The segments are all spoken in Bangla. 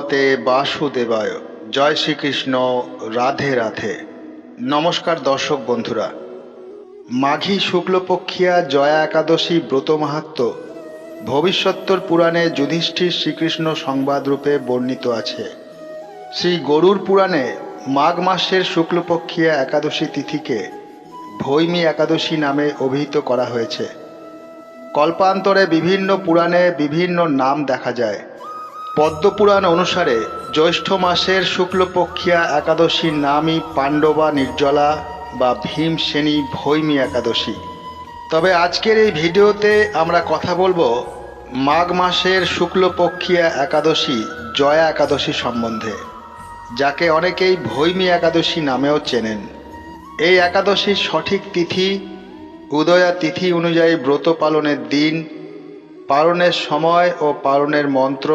ভগবতে বাসুদেবায়। জয় শ্রীকৃষ্ণ। রাধে রাধে। নমস্কার দর্শক বন্ধুরা। মাঘী শুক্লপক্ষিয়া জয়া একাদশী ব্রত মাহাত্ম্য ভবিষ্যত্তর পুরাণে যুধিষ্ঠির শ্রীকৃষ্ণ সংবাদ রূপে বর্ণিত আছে। শ্রী গরুর পুরাণে মাঘ মাসের শুক্লপক্ষিয়া একাদশী তিথিকে ভৈমী একাদশী নামে অভিহিত করা হয়েছে। কল্পান্তরে বিভিন্ন পুরাণে বিভিন্ন নাম দেখা যায়। পদ্মপুরাণ অনুসারে জ্যৈষ্ঠ মাসের শুক্লপক্ষিয়া একাদশীর নামই পাণ্ডবা নির্জলা বা ভীমসেনী ভৈমী একাদশী। তবে আজকের এই ভিডিওতে আমরা কথা বলবো মাঘ মাসের শুক্লপক্ষিয়া একাদশী জয়া একাদশী সম্বন্ধে, যাকে অনেকেই ভৈমী একাদশী নামেও চেনেন। এই একাদশীর সঠিক তিথি, উদয়া তিথি অনুযায়ী ব্রত পালনের দিন, পালনের সময় ও পালনের মন্ত্র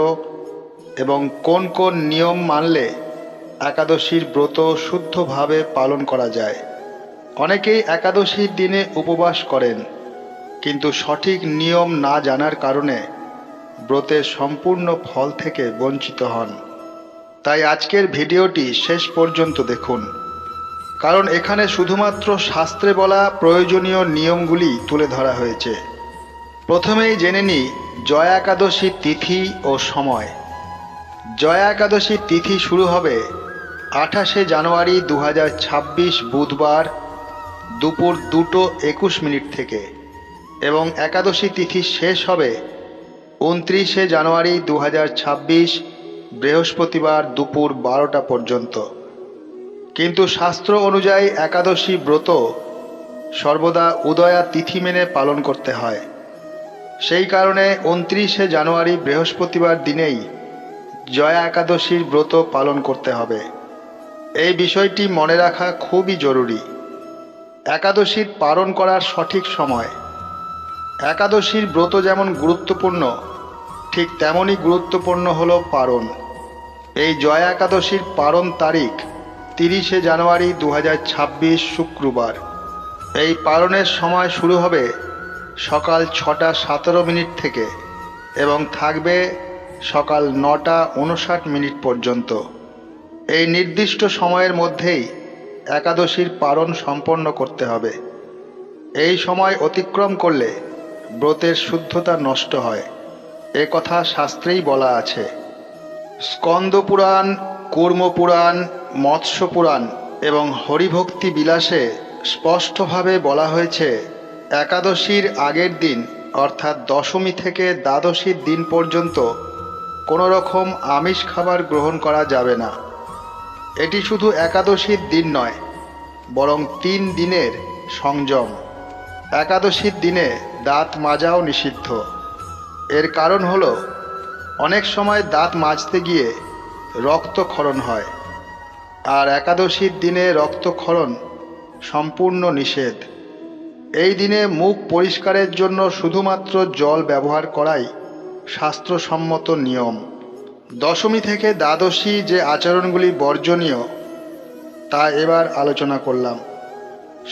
এবং কোন কোন নিয়ম মানলে একাদশীর ব্রত শুদ্ধভাবে পালন করা যায়। অনেকেই একাদশীর দিনে উপবাস করেন, কিন্তু সঠিক নিয়ম না জানার কারণে ব্রতের সম্পূর্ণ ফল থেকে বঞ্চিত হন। তাই আজকের ভিডিওটি শেষ পর্যন্ত দেখুন, কারণ এখানে শুধুমাত্র শাস্ত্রে বলা প্রয়োজনীয় নিয়মগুলি তুলে ধরা হয়েছে। প্রথমেই জেনে নিই জয়া একাদশীর তিথি ও সময়। জয়া একাদশীর তিথি শুরু হবে 28শে জানুয়ারি 2026 বুধবার দুপুর 2:21 থেকে এবং একাদশী তিথি শেষ হবে 29শে জানুয়ারি 2026 বৃহস্পতিবার দুপুর 12টা পর্যন্ত। কিন্তু শাস্ত্র অনুযায়ী একাদশী ব্রত সর্বদা উদয়া তিথি মেনে পালন করতে হয়। সেই কারণে 29শে জানুয়ারি বৃহস্পতিবার দিনেই জয়া একাদশীর ব্রত পালন করতে হবে। এই বিষয়টি মনে রাখা খুবই জরুরি। একাদশীর পালন করার সঠিক সময়। একাদশীর ব্রত যেমন গুরুত্বপূর্ণ, ঠিক তেমনই গুরুত্বপূর্ণ হলো পারণ। এই জয়া একাদশীর পারণ তারিখ 30শে জানুয়ারি 2026 শুক্রবার। এই পালনের সময় শুরু হবে সকাল 6:17 থেকে এবং থাকবে সকাল 9:59 পর্যন্ত। এই নির্দিষ্ট সময়ের মধ্যেই একাদশীর পালন সম্পন্ন করতে হবে। এই সময় অতিক্রম করলে ব্রতের শুদ্ধতা নষ্ট হয়, এ কথা শাস্ত্রেই বলা আছে। স্কন্দ পুরাণ, কূর্ম পুরাণ, মৎস্য পুরাণ এবং হরিভক্তি বিলাসে স্পষ্টভাবে বলা হয়েছে একাদশীর আগের দিন অর্থাৎ দশমী থেকে দ্বাদশীর দিন পর্যন্ত কোনো রকম আমিষ খাবার গ্রহণ করা যাবে না। এটি শুধু একাদশীর দিন নয়, বরং 3 দিনের সংযম। একাদশীর দিনে দাঁত মাজাও নিষিদ্ধ। এর কারণ হলো অনেক সময় দাঁত মাজতে গিয়ে রক্তক্ষরণ হয়, আর একাদশীর দিনে রক্তক্ষরণ সম্পূর্ণ নিষেধ। এই দিনে মুখ পরিষ্কারের জন্য শুধুমাত্র জল ব্যবহার করাই শাস্ত্রসম্মত নিয়ম। দশমী থেকে দ্বাদশী যে আচরণগুলি বর্জনীয় তা এবার আলোচনা করলাম।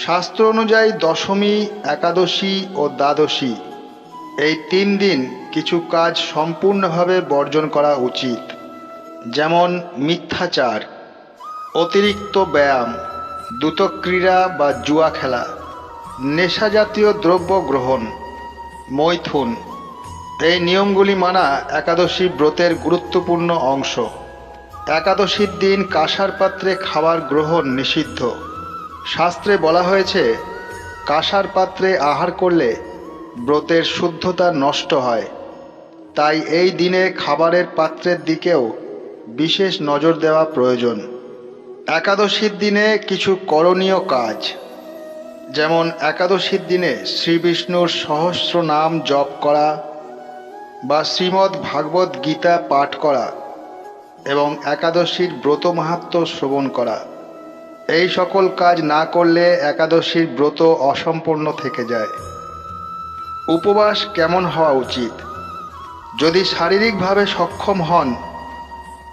শাস্ত্র অনুযায়ী দশমী, একাদশী ও দ্বাদশী এই 3 দিন কিছু কাজ সম্পূর্ণভাবে বর্জন করা উচিত, যেমন মিথ্যাচার, অতিরিক্ত ব্যায়াম, দ্রুতক্রীড়া বা জুয়া খেলা, নেশাজাতীয় দ্রব্য গ্রহণ, মৈথুন। এই নিয়মগুলি মানা একাদশী ব্রতের গুরুত্বপূর্ণ অংশ। একাদশীর দিন কাঁসার পাত্রে খাবার গ্রহণ নিষিদ্ধ। শাস্ত্রে বলা হয়েছে কাঁসার পাত্রে আহার করলে ব্রতের শুদ্ধতা নষ্ট হয়। তাই এই দিনে খাবারের পাত্রের দিকেও বিশেষ নজর দেওয়া প্রয়োজন। একাদশীর দিনে কিছু করণীয় কাজ, যেমন একাদশীর দিনে শ্রীবিষ্ণুর সহস্র নাম জপ করা বা শ্রীমদ্ ভাগবত গীতা পাঠ করা এবং একাদশীর ব্রত মাহাত্ম্য শ্রবণ করা। এই সকল কাজ না করলে একাদশীর ব্রত অসম্পূর্ণ থেকে যায়। উপবাস কেমন হওয়া উচিত? যদি শারীরিকভাবে সক্ষম হন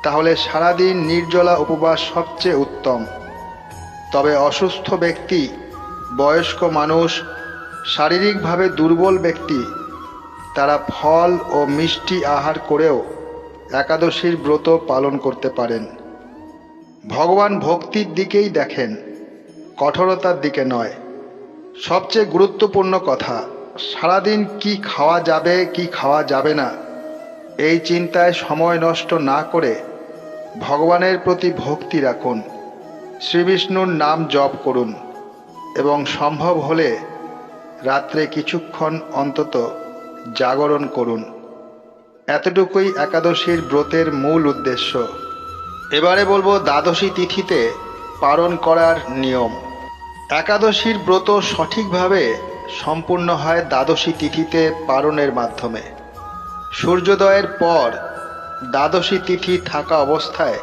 তাহলে সারাদিন নির্জলা উপবাস সবচেয়ে উত্তম। তবে অসুস্থ ব্যক্তি, বয়স্ক মানুষ, শারীরিকভাবে দুর্বল ব্যক্তি তারা ফল ও মিষ্টি আহার করেও একাদশীর ব্রত পালন করতে পারেন। ভগবান ভক্তির দিকেই দেখেন, কঠোরতার দিকে নয়। সবচেয়ে গুরুত্বপূর্ণ কথা, সারাদিন কি খাওয়া যাবে কি খাওয়া যাবে না এই চিন্তায় সময় নষ্ট না করে ভগবানের প্রতি ভক্তি রাখুন, শ্রীবিষ্ণুর নাম জপ করুন এবং সম্ভব হলে রাত্রে কিছুক্ষণ অন্তত জাগরণ করুন। এতটুকুই একাদশীর ব্রতের মূল উদ্দেশ্য। এবারে বলবো দ্বাদশী তিথিতে পালন করার নিয়ম। একাদশীর ব্রত সঠিকভাবে সম্পূর্ণ হয় দ্বাদশী তিথিতে পালনের মাধ্যমে। সূর্যোদয়ের পর দ্বাদশী তিথি থাকা অবস্থায়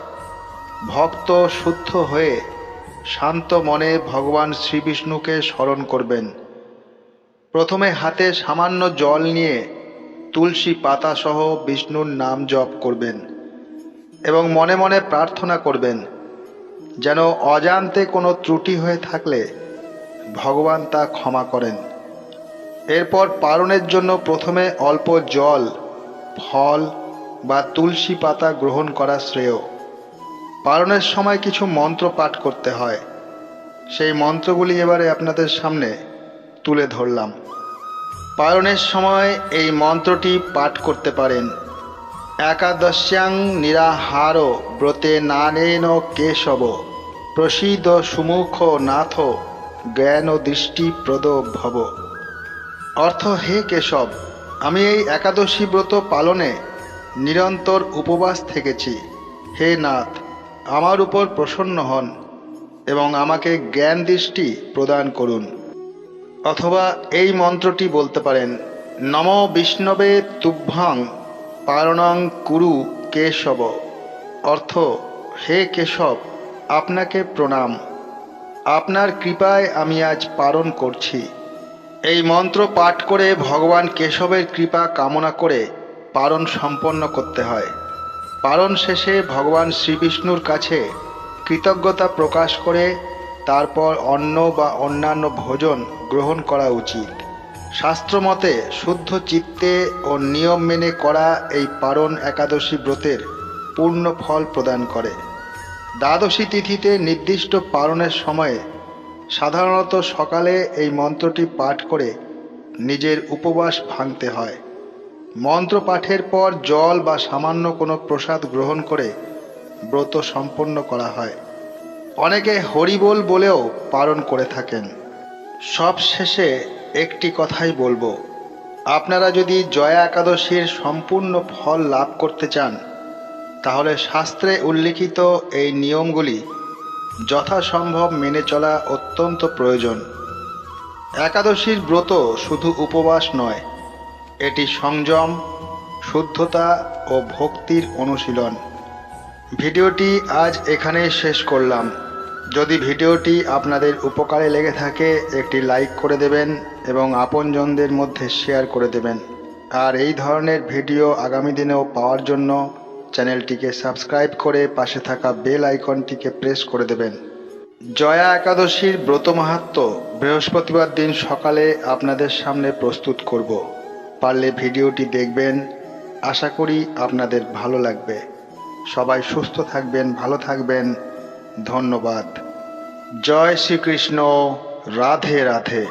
ভক্ত শুদ্ধ হয়ে শান্ত মনে ভগবান শ্রীবিষ্ণুকে স্মরণ করবেন। প্রথমে হাতে সামান্য জল নিয়ে তুলসী পাতা সহ বিষ্ণুর নাম জপ করবেন এবং মনে মনে প্রার্থনা করবেন যেন অজান্তে কোনো ত্রুটি হয়ে থাকলে ভগবান তা ক্ষমা করেন। এরপর পালনের জন্য প্রথমে অল্প জল, ফল বা তুলসী পাতা গ্রহণ করা শ্রেয়। পালনের সময় কিছু মন্ত্র পাঠ করতে হয়, সেই মন্ত্রগুলি এবারে আপনাদের সামনে তুলে ধরলাম। পালনের সময় এই মন্ত্রটি পাঠ করতে পারেন। একাদশ্যাং নিরাহার ব্রতে নানেন কেশব প্রসীদ সুমুখ নাথ জ্ঞান দৃষ্টি প্রদ ভব। অর্থ, হে কেশব, আমি এই একাদশী ব্রত পালনে নিরন্তর উপবাস থেকেছি। হে নাথ, আমার উপর প্রসন্ন হন এবং আমাকে জ্ঞান দৃষ্টি প্রদান করুন। অথবা এই মন্ত্রটি বলতে পারেন, নম বিষ্ণবে তুভ্যাং পালনং কুরু কেশব। অর্থ, হে কেশব, আপনাকে প্রণাম, আপনার কৃপায় আমি আজ পালন করছি। এই মন্ত্র পাঠ করে ভগবান কেশবের কৃপা কামনা করে পালন সম্পন্ন করতে হয়। পালন শেষে ভগবান শ্রীবিষ্ণুর কাছে কৃতজ্ঞতা প্রকাশ করে তারপর অন্ন বা অন্যান্য ভোজন গ্রহণ করা উচিত। শাস্ত্রমতে শুদ্ধ চিত্তে ও নিয়ম মেনে করা এই পালন একাদশী ব্রতের পূর্ণ ফল প্রদান করে। দ্বাদশী তিথিতে নির্দিষ্ট পালনের সময়ে সাধারণত সকালে এই মন্ত্রটি পাঠ করে নিজের উপবাস ভাঙতে হয়। মন্ত্র পাঠের পর জল বা সামান্য কোনো প্রসাদ গ্রহণ করে ব্রত সম্পন্ন করা হয়। অনেকে হরিবোল বলেও পালন করে থাকেন। সব শেষে একটি কথাই বলবো, আপনারা যদি জয়া একাদশীর সম্পূর্ণ ফল লাভ করতে চান তাহলে শাস্ত্রে উল্লিখিত এই নিয়মগুলি যথাসম্ভব মেনে চলা অত্যন্ত প্রয়োজন। একাদশীর ব্রত শুধু উপবাস নয়, এটি সংযম, শুদ্ধতা ও ভক্তির অনুশীলন। ভিডিওটি আজ এখানেই শেষ করলাম। যদি ভিডিওটি আপনাদের উপকারে লেগে থাকে একটি লাইক করে দেবেন এবং আপনজনদের মধ্যে শেয়ার করে দেবেন। আর এই ধরনের ভিডিও আগামী দিনেও পাওয়ার জন্য চ্যানেলটিকে সাবস্ক্রাইব করে পাশে থাকা বেল আইকনটিকে প্রেস করে দেবেন। জয়া একাদশীর ব্রত মাহাত্ম্য বৃহস্পতিবার দিন সকালে আপনাদের সামনে প্রস্তুত করব। পারলে ভিডিওটি দেখবেন, আশা করি আপনাদের ভালো লাগবে। সবাই সুস্থ থাকবেন, ভালো থাকবেন। ধন্যবাদ। জয় শ্রীকৃষ্ণ। রাধে রাধে।